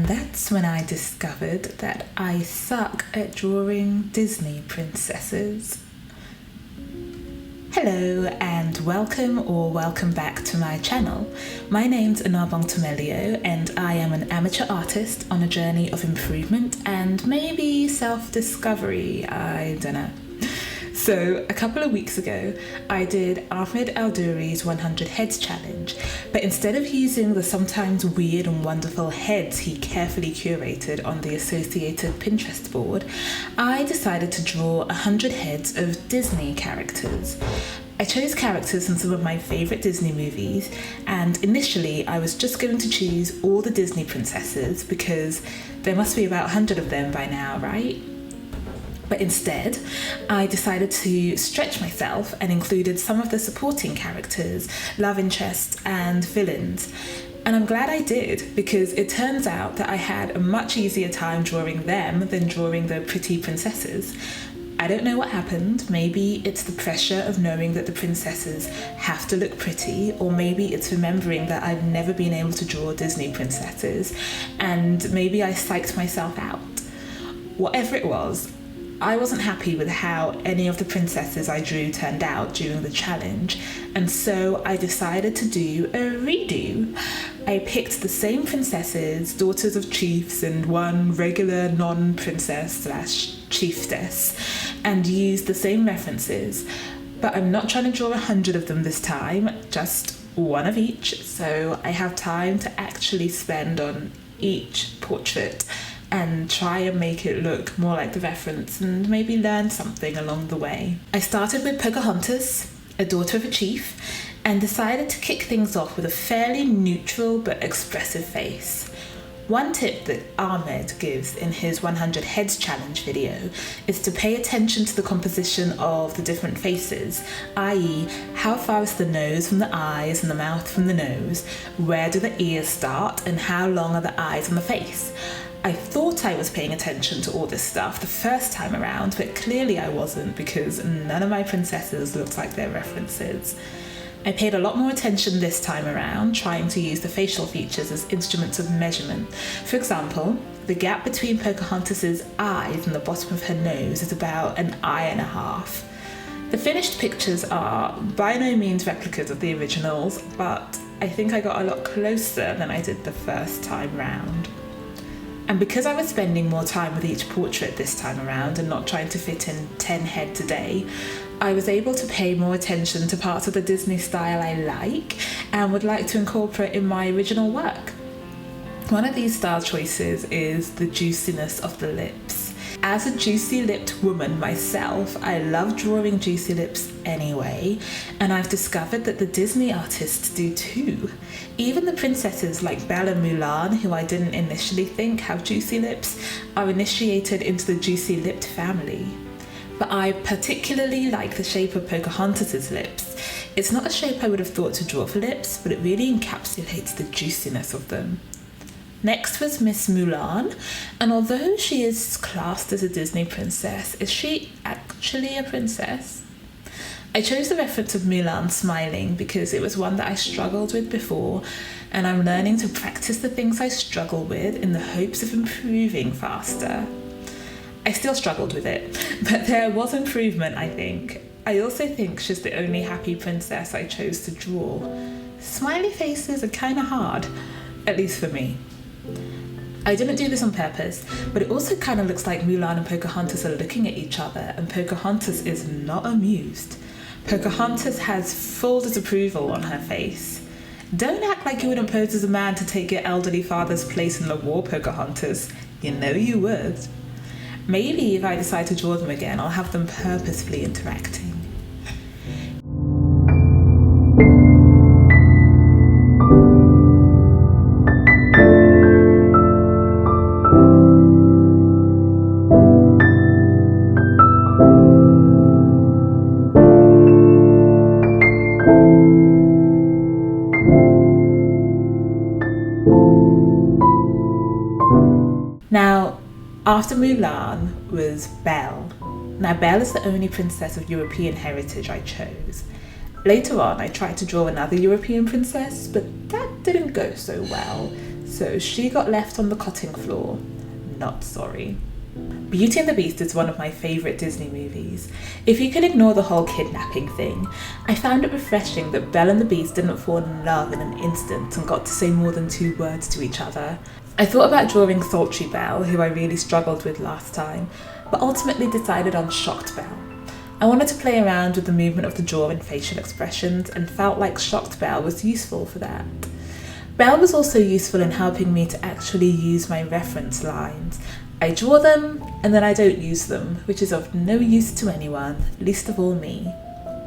And that's when I discovered that I suck at drawing Disney princesses. Hello and welcome back to my channel. My name's Anabong Tomelio and I am an amateur artist on a journey of improvement and maybe self-discovery, I don't know. So a couple of weeks ago, I did Ahmed Alduri's 100 Heads Challenge, but instead of using the sometimes weird and wonderful heads he carefully curated on the associated Pinterest board, I decided to draw 100 heads of Disney characters. I chose characters from some of my favourite Disney movies, and initially I was just going to choose all the Disney princesses because there must be about 100 of them by now, right? But instead, I decided to stretch myself and included some of the supporting characters, love interests, and villains. And I'm glad I did, because it turns out that I had a much easier time drawing them than drawing the pretty princesses. I don't know what happened. Maybe it's the pressure of knowing that the princesses have to look pretty, or maybe it's remembering that I've never been able to draw Disney princesses, and maybe I psyched myself out. Whatever it was, I wasn't happy with how any of the princesses I drew turned out during the challenge, and so I decided to do a redo. I picked the same princesses, daughters of chiefs and one regular non-princess / chieftess, and used the same references, but I'm not trying to draw 100 of them this time, just one of each, so I have time to actually spend on each portrait and try and make it look more like the reference and maybe learn something along the way. I started with Pocahontas, a daughter of a chief, and decided to kick things off with a fairly neutral but expressive face. One tip that Ahmed gives in his 100 Heads Challenge video is to pay attention to the composition of the different faces, i.e. how far is the nose from the eyes and the mouth from the nose, where do the ears start, and how long are the eyes on the face. I thought I was paying attention to all this stuff the first time around, but clearly I wasn't, because none of my princesses looked like their references. I paid a lot more attention this time around, trying to use the facial features as instruments of measurement. For example, the gap between Pocahontas's eyes and the bottom of her nose is about an eye and a half. The finished pictures are by no means replicas of the originals, but I think I got a lot closer than I did the first time round. And because I was spending more time with each portrait this time around and not trying to fit in 10 heads a day, I was able to pay more attention to parts of the Disney style I like and would like to incorporate in my original work. One of these style choices is the juiciness of the lips. As a juicy-lipped woman myself, I love drawing juicy lips anyway, and I've discovered that the Disney artists do too. Even the princesses like Belle and Mulan, who I didn't initially think have juicy lips, are initiated into the juicy-lipped family. But I particularly like the shape of Pocahontas' lips. It's not a shape I would have thought to draw for lips, but it really encapsulates the juiciness of them. Next was Miss Mulan, and although she is classed as a Disney princess, is she actually a princess? I chose the reference of Mulan smiling because it was one that I struggled with before, and I'm learning to practice the things I struggle with in the hopes of improving faster. I still struggled with it, but there was improvement, I think. I also think she's the only happy princess I chose to draw. Smiley faces are kind of hard, at least for me. I didn't do this on purpose, but it also kind of looks like Mulan and Pocahontas are looking at each other, and Pocahontas is not amused. Pocahontas has full disapproval on her face. Don't act like you wouldn't pose as a man to take your elderly father's place in the war, Pocahontas. You know you would. Maybe if I decide to draw them again, I'll have them purposefully interacting. Now, after Mulan was Belle. Now, Belle is the only princess of European heritage I chose. Later on, I tried to draw another European princess, but that didn't go so well. So she got left on the cutting floor. Not sorry. Beauty and the Beast is one of my favourite Disney movies. If you can ignore the whole kidnapping thing, I found it refreshing that Belle and the Beast didn't fall in love in an instant and got to say more than 2 words to each other. I thought about drawing Sultry Belle, who I really struggled with last time, but ultimately decided on Shocked Belle. I wanted to play around with the movement of the jaw and facial expressions and felt like Shocked Belle was useful for that. Belle was also useful in helping me to actually use my reference lines. I draw them and then I don't use them, which is of no use to anyone, least of all me.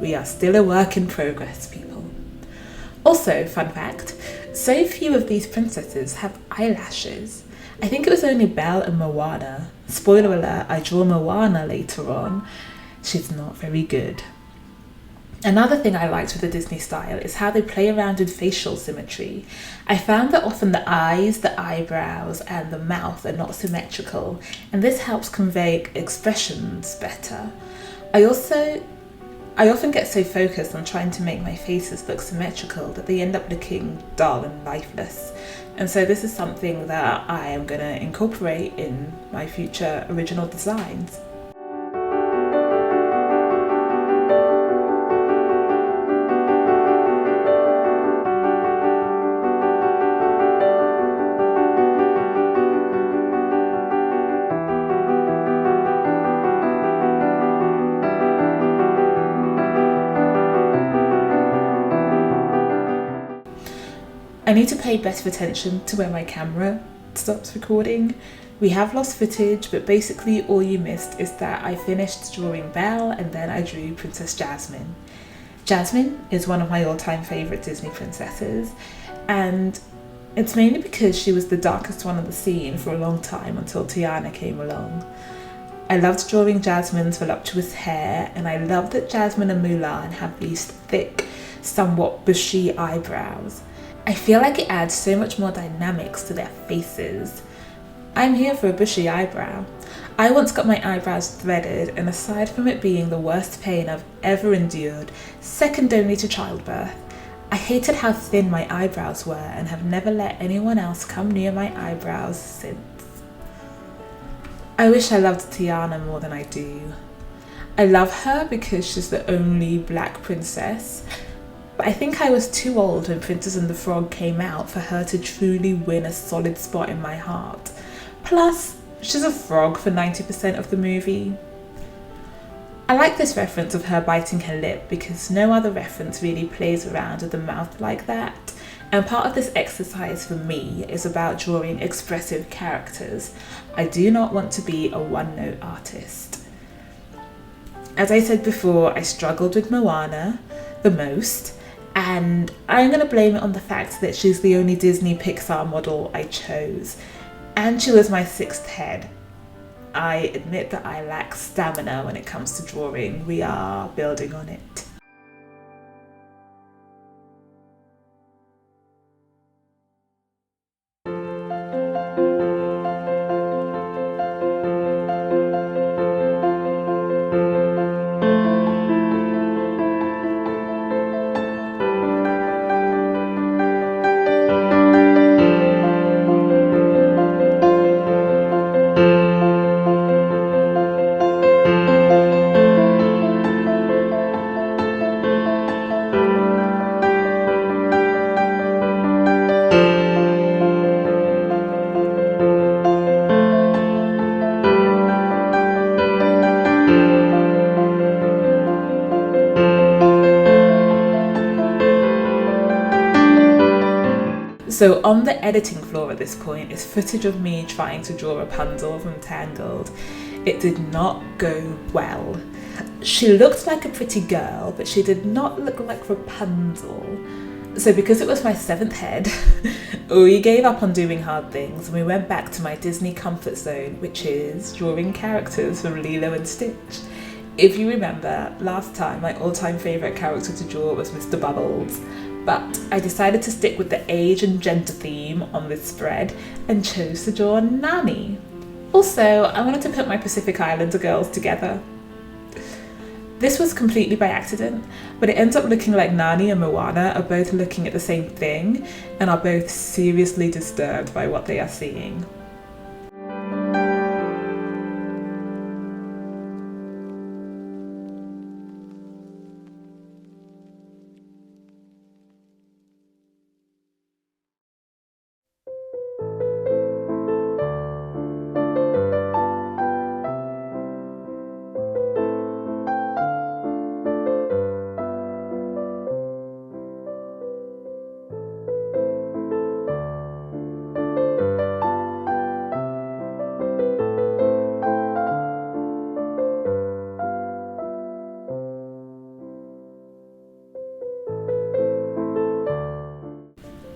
We are still a work in progress, people. Also, fun fact, so few of these princesses have eyelashes. I think it was only Belle and Moana. Spoiler alert, I draw Moana later on. She's not very good. Another thing I liked with the Disney style is how they play around with facial symmetry. I found that often the eyes, the eyebrows, and the mouth are not symmetrical, and this helps convey expressions better. I often get so focused on trying to make my faces look symmetrical that they end up looking dull and lifeless. And so this is something that I am going to incorporate in my future original designs. I need to pay better attention to where my camera stops recording. We have lost footage, but basically all you missed is that I finished drawing Belle and then I drew Princess Jasmine. Jasmine is one of my all-time favourite Disney princesses, and it's mainly because she was the darkest one on the scene for a long time until Tiana came along. I loved drawing Jasmine's voluptuous hair, and I love that Jasmine and Mulan have these thick, somewhat bushy eyebrows. I feel like it adds so much more dynamics to their faces. I'm here for a bushy eyebrow. I once got my eyebrows threaded, and aside from it being the worst pain I've ever endured, second only to childbirth, I hated how thin my eyebrows were and have never let anyone else come near my eyebrows since. I wish I loved Tiana more than I do. I love her because she's the only black princess, but I think I was too old when Princess and the Frog came out for her to truly win a solid spot in my heart. Plus, she's a frog for 90% of the movie. I like this reference of her biting her lip because no other reference really plays around with the mouth like that. And part of this exercise for me is about drawing expressive characters. I do not want to be a one-note artist. As I said before, I struggled with Moana the most, and I'm going to blame it on the fact that she's the only Disney Pixar model I chose, and she was my 6th head. I admit that I lack stamina when it comes to drawing. We are building on it. So on the editing floor at this point is footage of me trying to draw Rapunzel from Tangled. It did not go well. She looked like a pretty girl, but she did not look like Rapunzel. So because it was my 7th head, we gave up on doing hard things and we went back to my Disney comfort zone, which is drawing characters from Lilo and Stitch. If you remember, last time my all-time favourite character to draw was Mr. Bubbles, but I decided to stick with the age and gender theme on this spread and chose to draw Nani. Also, I wanted to put my Pacific Islander girls together. This was completely by accident, but it ends up looking like Nani and Moana are both looking at the same thing and are both seriously disturbed by what they are seeing.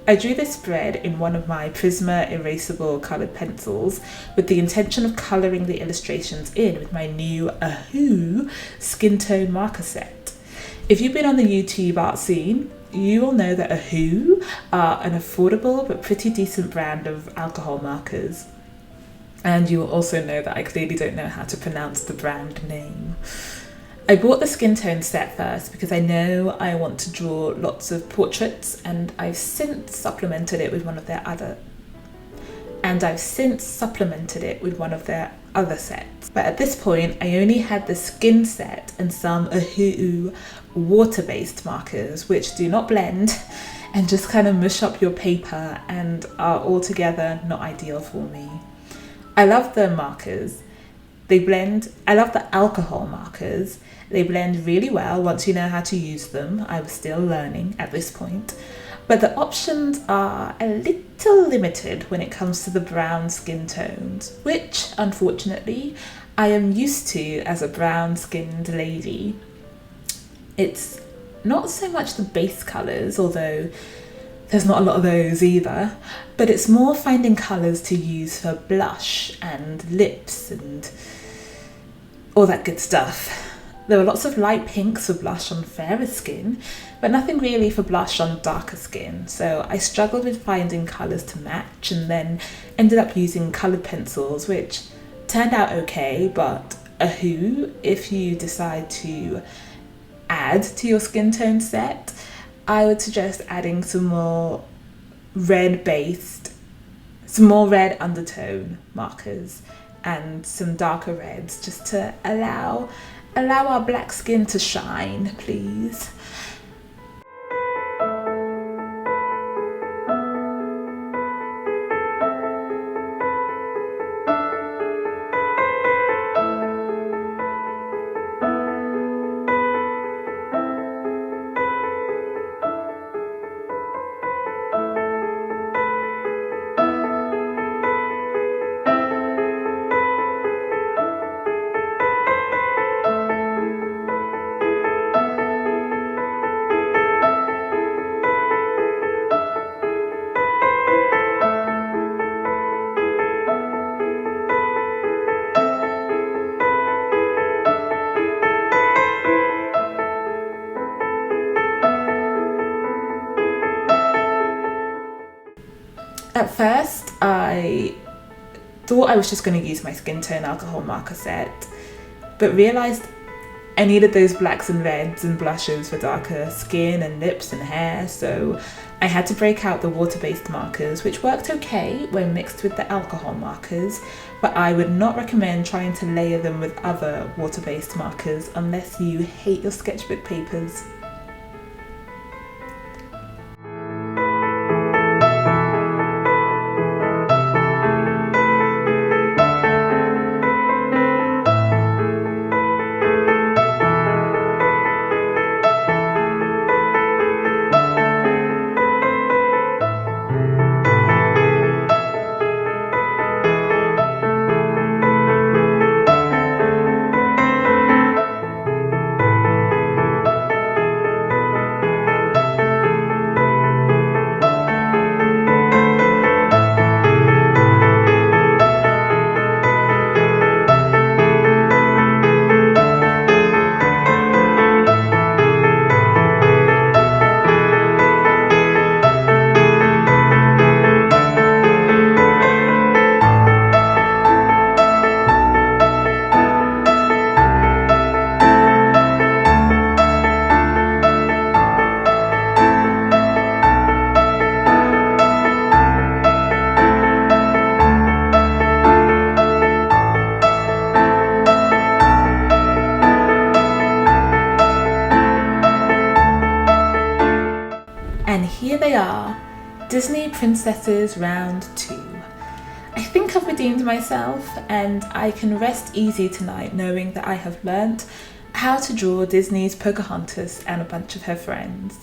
I drew this spread in one of my Prisma erasable coloured pencils with the intention of colouring the illustrations in with my new Ahoo skin tone marker set. If you've been on the YouTube art scene, you will know that Ahoo are an affordable but pretty decent brand of alcohol markers. And you will also know that I clearly don't know how to pronounce the brand name. I bought the skin tone set first because I know I want to draw lots of portraits, and I've since supplemented it with one of their other sets. But at this point, I only had the skin set and some Ahoo water-based markers, which do not blend and just kind of mush up your paper and are altogether not ideal for me. I love the markers. I love the alcohol markers. They blend really well once you know how to use them. I was still learning at this point. But the options are a little limited when it comes to the brown skin tones, which, unfortunately, I am used to as a brown-skinned lady. It's not so much the base colours, although there's not a lot of those either, but it's more finding colours to use for blush and lips and all that good stuff. There were lots of light pinks for blush on fairer skin, but nothing really for blush on darker skin, so I struggled with finding colours to match and then ended up using coloured pencils, which turned out okay, but Ahoo, if you decide to add to your skin tone set, I would suggest adding some more red undertone markers and some darker reds just to allow our black skin to shine, please. At first, I thought I was just going to use my skin tone alcohol marker set, but realised I needed those blacks and reds and blushes for darker skin and lips and hair, so I had to break out the water-based markers, which worked okay when mixed with the alcohol markers, but I would not recommend trying to layer them with other water-based markers unless you hate your sketchbook papers. here they are, Disney Princesses Round 2. I think I've redeemed myself, and I can rest easy tonight knowing that I have learnt how to draw Disney's Pocahontas and a bunch of her friends.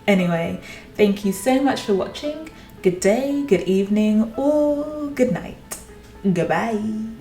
Anyway, thank you so much for watching. Good day, good evening, or good night. Goodbye.